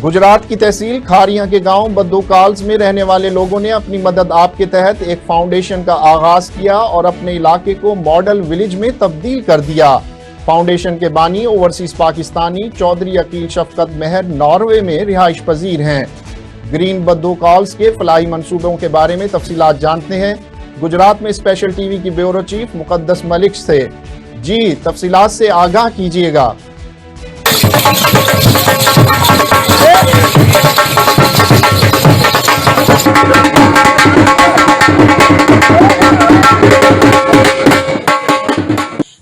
गुजरात की तहसील खारिया के गांव बद्दोकाल्स में रहने वाले लोगों ने अपनी मदद आप के तहत एक फाउंडेशन का आगाज किया और अपने इलाके को मॉडल विलेज में तब्दील कर दिया। फाउंडेशन के बानी ओवरसीज पाकिस्तानी चौधरी अकील शफकत मेहर नॉर्वे में रिहाइश पजीर हैं। ग्रीन बद्दोकाल्स के फलाही मंसूबों के बारे में तफसीलात जानते हैं गुजरात में स्पेशल टीवी की ब्यूरो चीफ मुकद्दस मलिक से। जी, तफसीलात से आगाह कीजिएगा।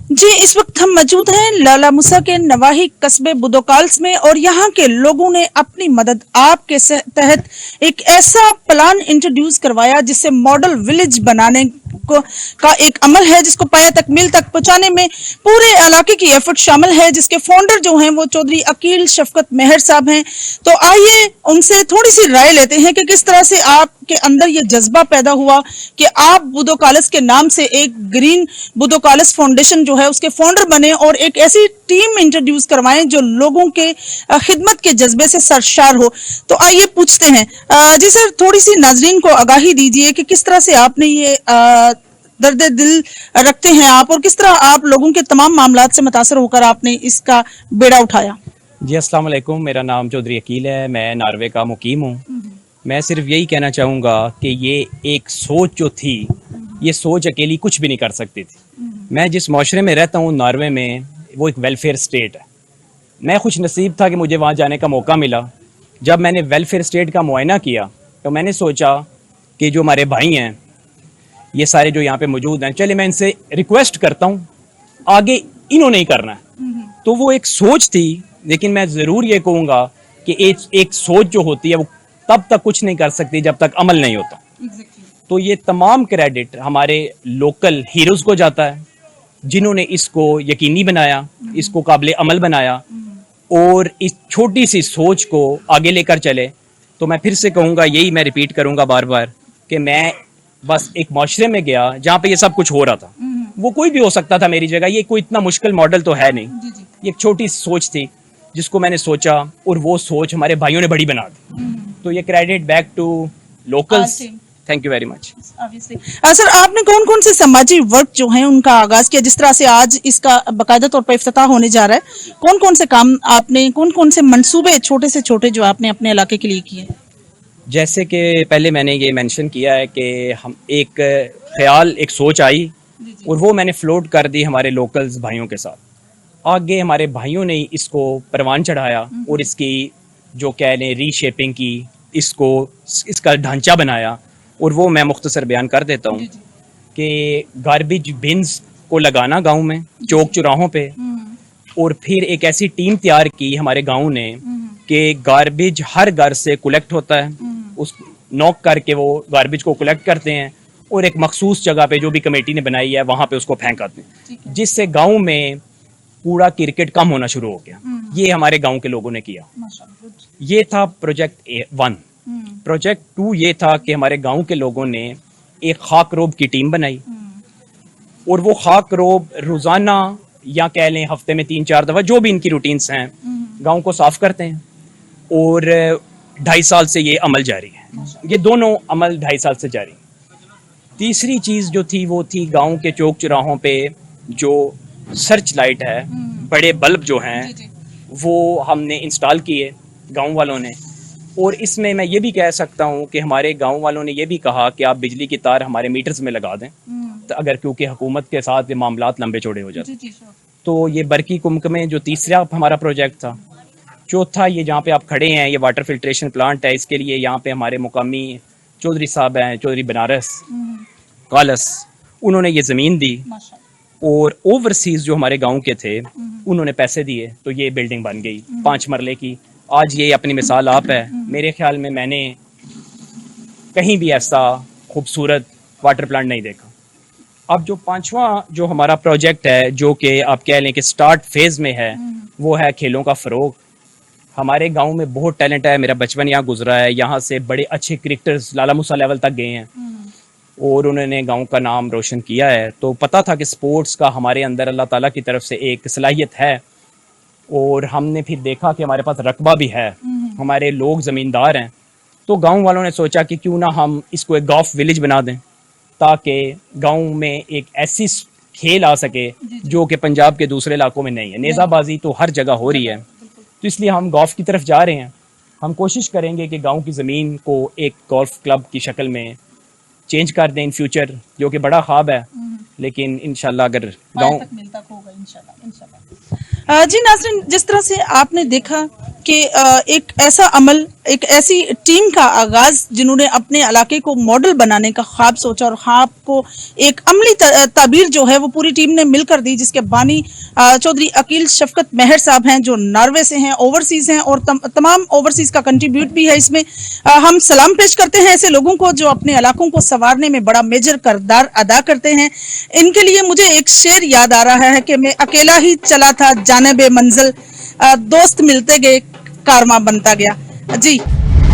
जी, इस वक्त हम मौजूद हैं लाला मूसा के नवाही कस्बे बद्दोकाल्स में और यहाँ के लोगों ने अपनी मदद आप के तहत एक ऐसा प्लान इंट्रोड्यूस करवाया जिससे मॉडल विलेज बनाने का एक अमल है, जिसको पाया तक मिल तक पहुंचाने में पूरे इलाके की एफर्ट शामिल है, जिसके फाउंडर जो हैं वो चौधरी अकील शफकत मेहर साहब हैं। तो आइए उनसे थोड़ी सी राय लेते हैं कि किस तरह से आपके अंदर ये जज्बा पैदा हुआ कि आप बद्दोकाल्स के नाम से एक ग्रीन बद्दोकाल्स फाउंडेशन जो है उसके फाउंडर बने और एक ऐसी टीम इंट्रोड्यूस करवाएं जो लोगों के खिदमत के जज्बे से सरशार हो। तो आइए पूछते हैं जी सर, थोड़ी सी नाजरीन को आगाही दीजिए कि किस तरह से आपने ये दर्द दिल रखते हैं आप और किस तरह आप लोगों के तमाम मामलात से मुतासर होकर आपने इसका बेड़ा उठाया। जी, अस्सलाम वालेकुम। मेरा नाम चौधरी अकील है, मैं नॉर्वे का मुकीम हूँ। मैं सिर्फ यही कहना चाहूँगा कि ये एक सोच जो थी, ये सोच अकेली कुछ भी नहीं कर सकती थी। मैं जिस माशरे में रहता हूँ नॉर्वे में, वो एक वेलफेयर स्टेट है। मैं खुश नसीब था कि मुझे वहाँ जाने का मौका मिला। जब मैंने वेलफेयर स्टेट का मुआयना किया तो मैंने सोचा कि जो हमारे भाई हैं, ये सारे जो यहाँ पे मौजूद हैं, चले मैं इनसे रिक्वेस्ट करता हूँ, आगे इन्होंने ही करना है। तो वो एक सोच थी, लेकिन मैं ज़रूर ये कहूँगा कि एक सोच जो होती है वो तब तक कुछ नहीं कर सकती जब तक अमल नहीं होता। तो ये तमाम क्रेडिट हमारे लोकल हीरोज़ को जाता है जिन्होंने इसको यकीनी बनाया, इसको काबिल अमल बनाया और इस छोटी सी सोच को आगे लेकर चले। तो मैं फिर से कहूँगा, यही मैं रिपीट करूँगा बार बार कि मैं बस एक माशरे में गया जहाँ पे ये सब कुछ हो रहा था। वो कोई भी हो सकता था मेरी जगह, ये कोई इतना मुश्किल मॉडल तो है नहीं। ये एक छोटी सोच थी जिसको मैंने सोचा और वो सोच हमारे भाइयों ने बड़ी बना दी। तो ये credit back to locals. Thank you very much. Sir, आपने कौन कौन से समाजी वर्क जो हैं उनका आगाज किया, जिस तरह से आज इसका बाकायदा तौर पर इफ्तिताह होने जा रहा है? कौन कौन से काम आपने, कौन कौन से मंसूबे छोटे से छोटे जो आपने अपने इलाके के लिए किए? जैसे कि पहले मैंने ये मेंशन किया है कि हम एक ख्याल, एक सोच आई और वो मैंने फ्लोट कर दी हमारे लोकल्स भाइयों के साथ। आगे हमारे भाइयों ने इसको परवान चढ़ाया और इसकी जो कह लें रीशेपिंग की, इसका ढांचा बनाया। और वो मैं मुख्तसर बयान कर देता हूँ कि गार्बेज बिन्स को लगाना गांव में चौक चौराहों पे, और फिर एक ऐसी टीम तैयार की हमारे गांव ने कि गार्बेज हर घर से कलेक्ट होता है, उस नॉक करके वो गार्बेज को कलेक्ट करते हैं और एक मखसूस जगह पे जो भी कमेटी ने बनाई है वहाँ पे उसको फेंक आते हैं, जिससे गांव में कूड़ा क्रिकेट कम होना शुरू हो गया। ये हमारे गांव के लोगों ने किया। ये था प्रोजेक्ट 1। प्रोजेक्ट 2 ये था कि हमारे गांव के लोगों ने एक खाक रोब की टीम बनाई और वो खाक रोब रोजाना या कह लें हफ्ते में 3-4 दफा, जो भी इनकी रूटीन्स हैं, गांव को साफ करते हैं। और 2.5 साल से ये अमल जारी है। ये दोनों अमल 2.5 साल से जारी। तीसरी चीज जो थी वो थी गांव के चौक चौराहों पे जो सर्च लाइट है, बड़े बल्ब जो हैं, वो हमने इंस्टॉल किए गांव वालों ने। और इसमें मैं ये भी कह सकता हूँ कि हमारे गांव वालों ने ये भी कहा कि आप बिजली की तार हमारे मीटर्स में लगा दें, तो अगर क्योंकि हुकूमत के साथ ये मामलात लंबे चौड़े हो जाते। तो ये बरकी कुम्क में जो तीसरा हमारा प्रोजेक्ट था। चौथा ये जहाँ पे आप खड़े हैं, ये वाटर फिल्ट्रेशन प्लांट है। इसके लिए यहाँ पे हमारे मुकामी चौधरी साहब हैं, चौधरी बनारस कालस, उन्होंने ये ज़मीन दी और ओवरसीज जो हमारे गांव के थे उन्होंने पैसे दिए, तो ये बिल्डिंग बन गई 5 मरले की। आज ये अपनी मिसाल आप है। मेरे ख्याल में मैंने कहीं भी ऐसा खूबसूरत वाटर प्लांट नहीं देखा। अब जो 5वां जो हमारा प्रोजेक्ट है, जो कि आप कह लें कि स्टार्ट फेज में है, वो है खेलों का फ़रोग। हमारे गांव में बहुत टैलेंट है, मेरा बचपन यहाँ गुजरा है, यहाँ से बड़े अच्छे क्रिकेटर्स लाला मूसा लेवल तक गए हैं और उन्होंने गांव का नाम रोशन किया है। तो पता था कि स्पोर्ट्स का हमारे अंदर अल्लाह ताला की तरफ से एक सलाहियत है और हमने फिर देखा कि हमारे पास रकबा भी है हमारे लोग ज़मींदार हैं, तो गांव वालों ने सोचा कि क्यों ना हम इसको एक गोल्फ विलेज बना दें, ताकि गांव में एक ऐसी खेल आ सके जो कि पंजाब के दूसरे इलाकों में नहीं है। नेज़ाबाजी तो हर जगह हो रही है, तो इसलिए हम गोल्फ की तरफ जा रहे हैं। हम कोशिश करेंगे कि गांव की ज़मीन को एक गोल्फ क्लब की शक्ल में चेंज कर दें इन फ्यूचर, जो कि बड़ा ख्वाब है, लेकिन इंशाल्लाह अगर गांव जी नाज़रीन, जिस तरह से आपने देखा कि एक ऐसा अमल, एक ऐसी टीम का आगाज जिन्होंने अपने इलाके को मॉडल बनाने का ख्वाब सोचा और ख्वाब को एक अमली ताबीर जो है वो पूरी टीम ने मिलकर दी, जिसके बानी चौधरी अकील शफकत मेहर साहब हैं जो नॉर्वे से हैं, ओवरसीज हैं और तमाम ओवरसीज का कंट्रीब्यूट भी है इसमें। हम सलाम पेश करते हैं ऐसे लोगों को जो अपने इलाकों को संवारने में बड़ा मेजर किरदार अदा करते हैं। इनके लिए मुझे एक शेर याद आ रहा है कि मैं अकेला ही चला था जाने बे मंजिल, दोस्त मिलते गए कारवां बनता गया। जी